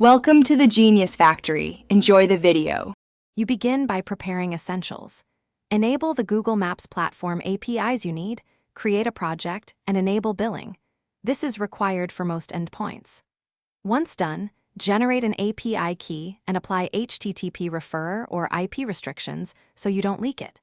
Welcome to the Genius Factory. Enjoy the video. You begin by preparing essentials. Enable the Google Maps platform APIs you need, create a project, and enable billing. This is required for most endpoints. Once done, generate an API key and apply HTTP referrer or IP restrictions so you don't leak it.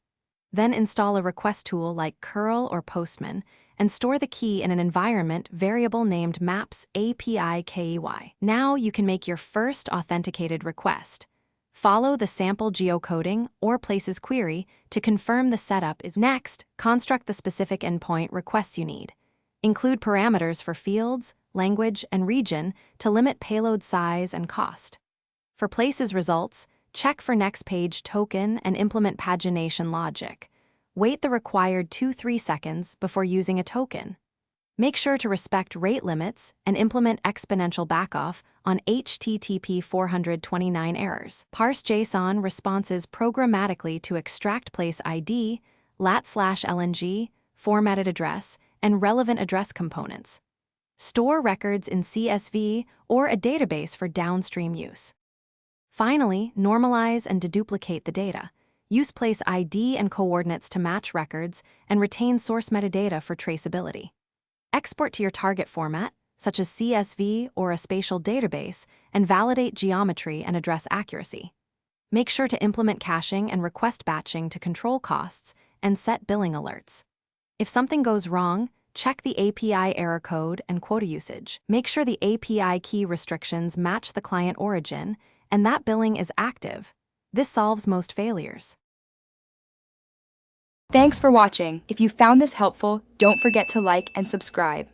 Then install a request tool like curl or Postman and store the key in an environment variable named Maps API KEY. Now you can make your first authenticated request. Follow the sample geocoding or places query to confirm the setup is next. Construct the specific endpoint requests you need. Include parameters for fields, language, and region to limit payload size and cost. For places results, check for next page token and implement pagination logic. Wait the required 2-3 seconds before using a token. Make sure to respect rate limits and implement exponential backoff on HTTP 429 errors. Parse JSON responses programmatically to extract place ID, lat/LNG, formatted address, and relevant address components. Store records in CSV or a database for downstream use. Finally, normalize and deduplicate the data. Use place ID and coordinates to match records and retain source metadata for traceability. Export to your target format, such as CSV or a spatial database, and validate geometry and address accuracy. Make sure to implement caching and request batching to control costs and set billing alerts. If something goes wrong, check the API error code and quota usage. Make sure the API key restrictions match the client origin and that billing is active. This solves most failures. Thanks for watching. If you found this helpful, don't forget to like and subscribe.